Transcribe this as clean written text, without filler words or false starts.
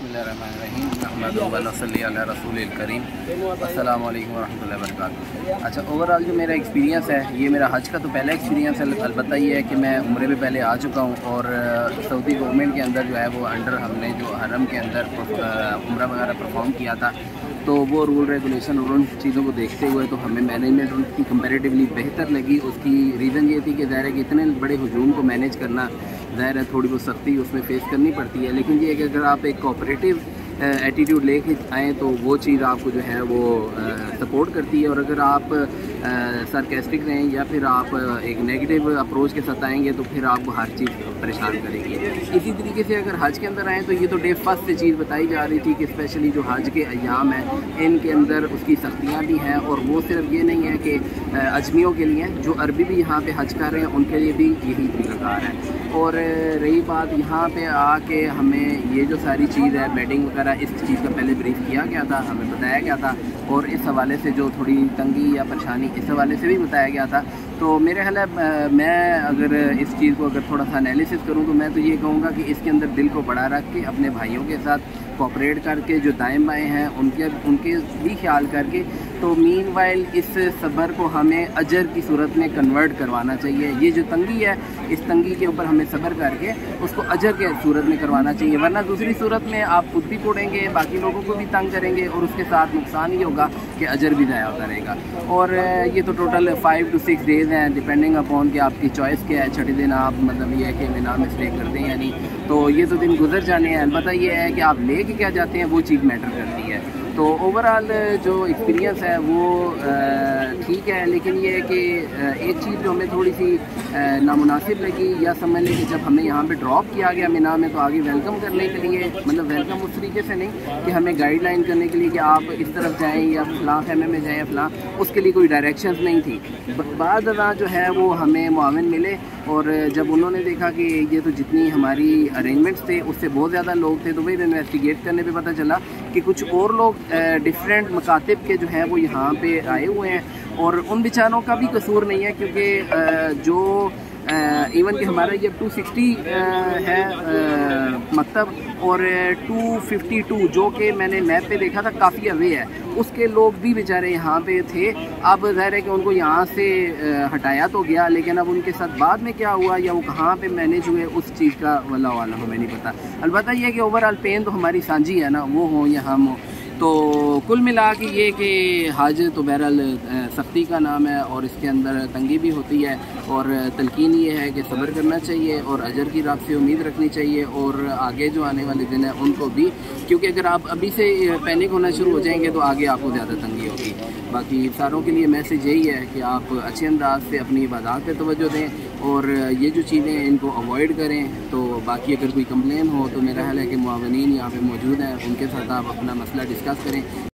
बिस्मिल्लाहिर्रहमानिर्रहीम नहमदुहु व नसल्ली अला रसूलिल करीम अस्सलामु अलैकुम वरहमतुल्लाहि वबरकातुहू। अच्छा, ओवरऑल जो मेरा एक्सपीरियंस है, ये मेरा हज का तो पहला एक्सपीरियंस है। अलबत्ता ये है कि मैं उम्रे में पहले आ चुका हूँ और सऊदी गवर्नमेंट के अंदर जो है वो अंडर हमने जो हरम के अंदर उम्रा वगैरह परफॉर्म किया था, तो वो रूल रेगुलेशन और उन चीज़ों को देखते हुए तो हमें मैनेजमेंट उनकी कंपैरेटिवली बेहतर लगी। उसकी रीज़न ये थी कि ज़ाहिर है कि इतने बड़े हुजूम को मैनेज करना ज़ाहिर है थोड़ी बहुत सख्ती उसमें फ़ेस करनी पड़ती है, लेकिन ये कि अगर आप एक कोऑपरेटिव एटीट्यूड लेके आएँ तो वो चीज़ आपको जो है वो सपोर्ट करती है। और अगर आप सार्केस्टिक रहें या फिर आप एक नेगेटिव अप्रोच के साथ आएंगे तो फिर आपको हर चीज़ परेशान करेगी। इसी तरीके से अगर हज के अंदर आएँ तो ये तो डे फर्स्ट से चीज़ बताई जा रही थी कि स्पेशली जो हज के अयाम हैं इनके अंदर उसकी सख्तियाँ भी हैं। और वो सिर्फ ये नहीं है कि अजमियों के लिए, जो अरबी भी यहाँ पे हज कर रहे हैं उनके लिए भी यही तरीक़ाकार है। और रही बात यहाँ पे आके हमें ये जो सारी चीज़ है बेडिंग वगैरह, इस चीज़ का पहले ब्रीफ किया गया था, हमें बताया गया था और इस हवाले से जो थोड़ी तंगी या परेशानी इस हवाले से भी बताया गया था। तो मेरे ख्याल है मैं अगर इस चीज़ को अगर थोड़ा सा एनालिसिस करूँ तो मैं तो ये कहूँगा कि इसके अंदर दिल को बड़ा रख के अपने भाइयों के साथ कोऑपरेट करके जो दाएं बाएं हैं उनके भी ख्याल करके, तो मीनवाइल इस सब्र को हमें अजर की सूरत में कन्वर्ट करवाना चाहिए। ये जो तंगी है, इस तंगी के ऊपर हमें सब्र करके उसको अजर के सूरत में करवाना चाहिए, वरना दूसरी सूरत में आप खुद भी कोड़ेंगे, बाकी लोगों को भी तंग करेंगे और उसके साथ नुकसान ये होगा कि अजर भी ज़ाया होता रहेगा। और ये तो टोटल 5 to 6 डेज़ हैं, डिपेंडिंग अपॉन कि आपकी चॉइस क्या है। छठे दिन आप मतलब ये है कि मिना में स्टे करते हैं यानी, तो ये तो दिन गुजर जाने हैं। अलबत्ता ये है कि आप ले के क्या जाते हैं वो चीज़ मैटर करती है। तो ओवरऑल जो एक्सपीरियंस है वो ठीक है, लेकिन ये है कि एक चीज़ जो हमें थोड़ी सी नामुनासिब लगी, या समझ लें कि जब हमें यहाँ पे ड्रॉप किया गया मिना में, तो आगे वेलकम करने के लिए, मतलब वेलकम उस तरीके से नहीं कि हमें गाइडलाइन करने के लिए कि आप इस तरफ जाएँ या फ़लाँ खेमे में जाएँ फ़लाँ, उसके लिए कोई डायरेक्शंस नहीं थी। बाद जो है वो हमें मुआविन मिले और जब उन्होंने देखा कि ये तो जितनी हमारी अरेंजमेंट्स थे उससे बहुत ज़्यादा लोग थे, तो वही इन्वेस्टिगेट करने पे पता चला कि कुछ और लोग डिफरेंट मकातिब के जो हैं वो यहाँ पे आए हुए हैं। और उन बेचारों का भी कसूर नहीं है, क्योंकि जो इवन कि हमारा ये 260 है मकतब और 252 जो कि मैंने मैप पे देखा था काफ़ी अवे है, उसके लोग भी बेचारे यहाँ पे थे। अब ज़ाहिर है कि उनको यहाँ से हटाया तो गया, लेकिन अब उनके साथ बाद में क्या हुआ या वो कहाँ पे मैनेज हुए उस चीज़ का वल्लाह वाला हमें नहीं पता। अलबत्ता ये है कि ओवरऑल पेन तो हमारी सांझी है ना, वो हो या हम हो। तो कुल मिला के ये कि हज तो बहरहाल सख्ती का नाम है और इसके अंदर तंगी भी होती है, और तलकीन ये है कि सब्र करना चाहिए और अजर की रब से उम्मीद रखनी चाहिए, और आगे जो आने वाले दिन हैं उनको भी, क्योंकि अगर आप अभी से पैनिक होना शुरू हो जाएंगे तो आगे आपको ज़्यादा तंगी होगी। बाकी सारों के लिए मैसेज यही है कि आप अच्छे अंदाज से अपनी इबादत पे तवज्जो दें और ये जो चीज़ें हैं इनको अवॉइड करें। तो बाकी अगर कोई कंप्लेन हो तो मेरा ख्याल है कि मुआवनीन यहाँ पे मौजूद हैं, उनके साथ आप अपना मसला डिस्कस करें।